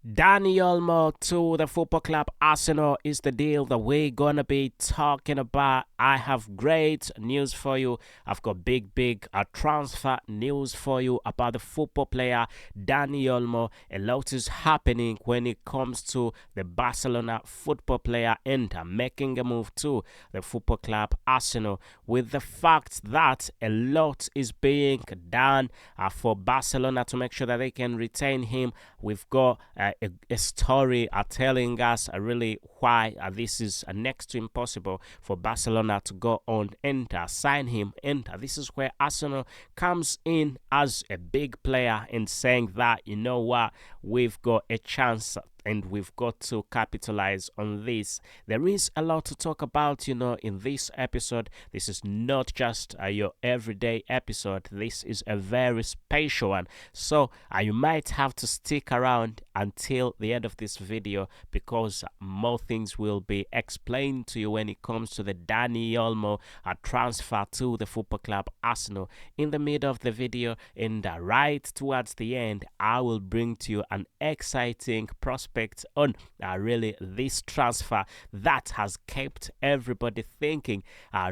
Dani Olmo to the football club Arsenal is the deal that we're gonna be talking about. I have great news for you. I've got big transfer news for you about the football player Dani Olmo. A lot is happening when it comes to the Barcelona football player Inter making a move to the football club Arsenal, with the fact that a lot is being done for Barcelona to make sure that they can retain him. We've got a story telling us really why this is next to impossible for Barcelona to go on enter, sign him, enter. This is where Arsenal comes in as a big player and saying that, you know what, we've got a chance and we've got to capitalize on this. There is a lot to talk about, in this episode. This is not just your everyday episode. This is a very special one. So you might have to stick around until the end of this video because more things will be explained to you when it comes to the Dani Olmo transfer to the football club Arsenal. In the middle of the video and right towards the end, I will bring to you an exciting prospect on really this transfer that has kept everybody thinking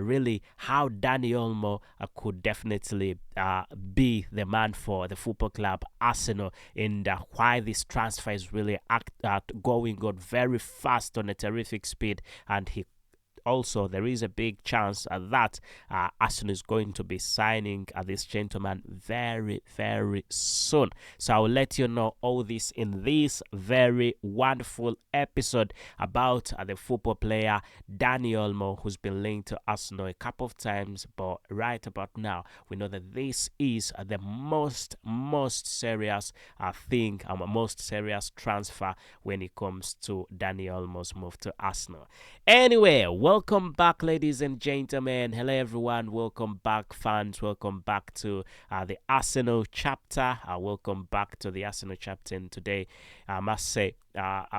really how Dani Olmo could definitely be the man for the football club Arsenal, and why this transfer is really going on very fast on a terrific speed. And he also, there is a big chance that Arsenal is going to be signing this gentleman very soon. So I'll let you know all this in this very wonderful episode about the football player Dani Olmo, who's been linked to Arsenal a couple of times, but right about now we know that this is the most serious thing, most serious transfer when it comes to Dani Olmo's move to Arsenal. Anyway, welcome back, ladies and gentlemen. Hello, everyone. Welcome back, fans. Welcome back to the Arsenal chapter. Welcome back to the Arsenal chapter. And today, I must say,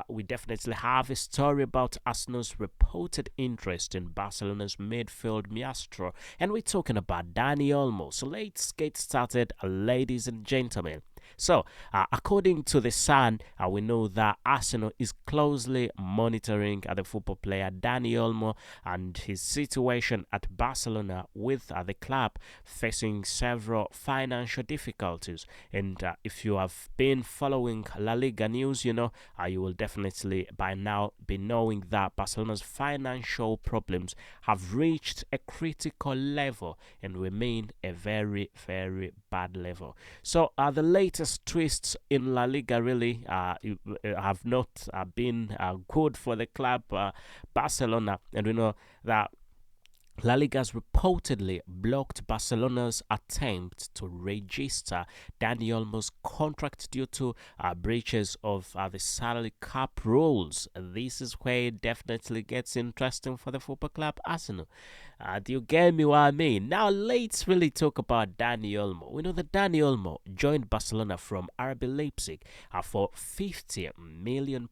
we definitely have a story about Arsenal's reported interest in Barcelona's midfield maestro. And we're talking about Dani Olmo. So let's get started, ladies and gentlemen. So, according to The Sun, we know that Arsenal is closely monitoring the football player Dani Olmo and his situation at Barcelona, with the club facing several financial difficulties. And if you have been following La Liga news, you will definitely by now be knowing that Barcelona's financial problems have reached a critical level and remain a very bad level. So, the latest twists in La Liga really have not been good for the club Barcelona, and we know that La Liga has reportedly blocked Barcelona's attempt to register Dani Olmo's contract due to breaches of the salary cap rules. This is where it definitely gets interesting for the football club Arsenal. Do you get me what I mean? Now let's really talk about Dani Olmo. We know that Dani Olmo joined Barcelona from RB Leipzig for £50 million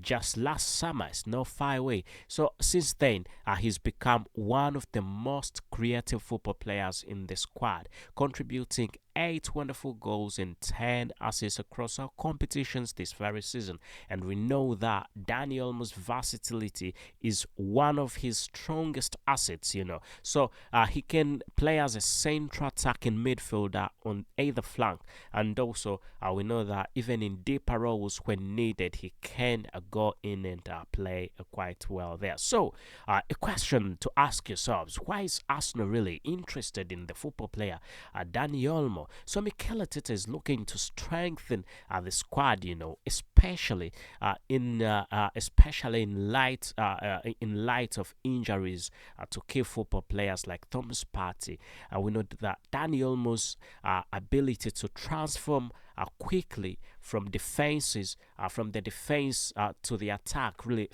just last summer. It's not far away. So since then, he's become one of the most creative football players in the squad, contributing 8 wonderful goals and 10 assists across our competitions this very season. And we know that Dani Olmo's versatility is one of his strongest assets, So he can play as a central attacking midfielder on either flank. And also, we know that even in deeper roles when needed, he can go in and play quite well there. So, a question to ask yourselves: why is Arsenal really interested in the football player Dani Olmo? So Mikel Arteta is looking to strengthen the squad, especially in light of injuries to key football players like Thomas Partey. We know that Dani Olmo's ability to transform quickly from the defense to the attack really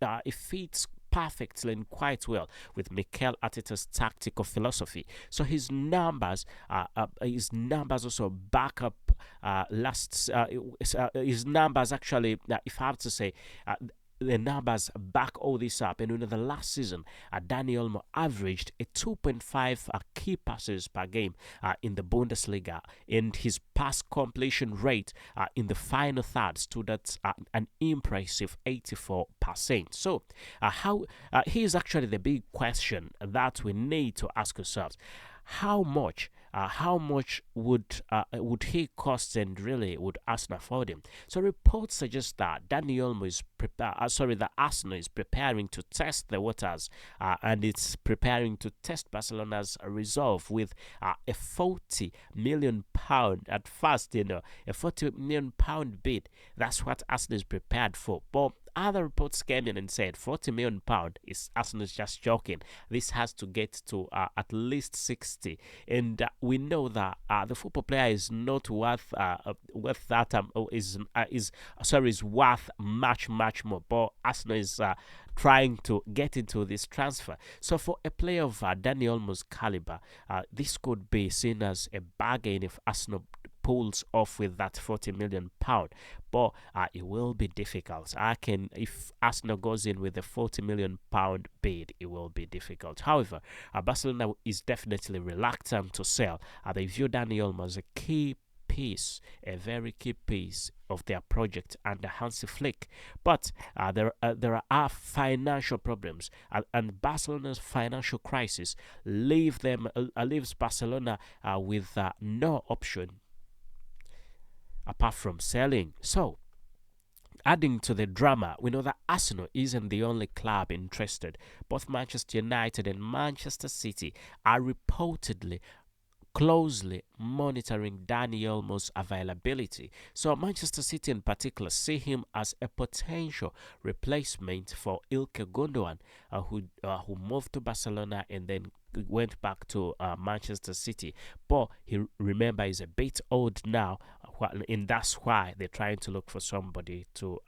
it fits perfectly and quite well with Mikel Arteta's tactical philosophy. So his numbers also back up his numbers actually, if I have to say, the numbers back all this up. And in the last season, Dani Olmo averaged a 2.5 key passes per game in the Bundesliga, and his pass completion rate in the final third stood at an impressive 84%. So, how here's actually the big question that we need to ask ourselves: how much would he cost, and really would Arsenal afford him? So reports suggest that Daniel Olmo is that Arsenal is preparing to test the waters, and it's preparing to test Barcelona's resolve with a 40 million pound at first. A 40 million pound bid. That's what Arsenal is prepared for. But other reports came in and said 40 million pound is Arsenal's just joking. This has to get to at least 60, and we know that the football player is not worth that is worth much more. But Arsenal is trying to get into this transfer. So for a player of Dani Olmo's caliber, this could be seen as a bargain if Arsenal pulls off with that 40 million pound, but it will be difficult. If Arsenal goes in with a 40 million pound bid, it will be difficult. However, Barcelona is definitely reluctant to sell. They view Dani Olmo as a key piece, a very key piece of their project under Hansi Flick. But there are financial problems, and Barcelona's financial crisis leaves Barcelona with no option apart from selling. So, adding to the drama, we know that Arsenal isn't the only club interested. Both Manchester United and Manchester City are reportedly closely monitoring Dani Olmo's availability. So Manchester City in particular see him as a potential replacement for Ilkay Gundogan, who moved to Barcelona and then went back to Manchester City. But remember, he's a bit old now, and that's why they're trying to look for somebody to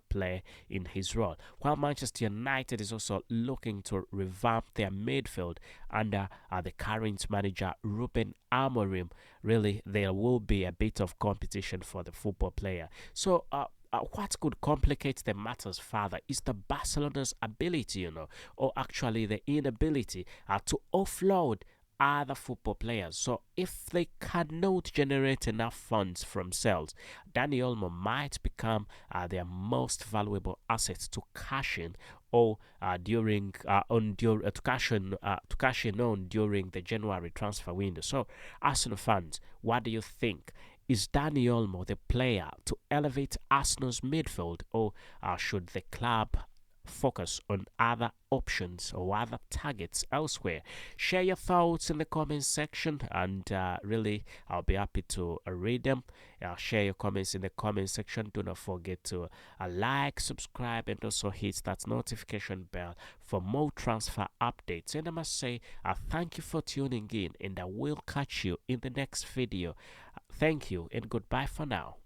play in his role. While Manchester United is also looking to revamp their midfield under the current manager Ruben Amorim. Really, there will be a bit of competition for the football player. So, what could complicate the matters further is the Barcelona's ability, or actually the inability to offload other football players. So if they cannot generate enough funds from sales, Dani Olmo might become their most valuable asset to cash in, or to cash in on during the January transfer window. So Arsenal fans, what do you think? Is Dani Olmo the player to elevate Arsenal's midfield, or should the club focus on other options or other targets elsewhere? Share your thoughts in the comment section, and really I'll be happy to read them. Share your comments in the comment section. Do not forget to like, subscribe, and also hit that notification bell for more transfer updates. And I must say thank you for tuning in, and I will catch you in the next video. Thank you and goodbye for now.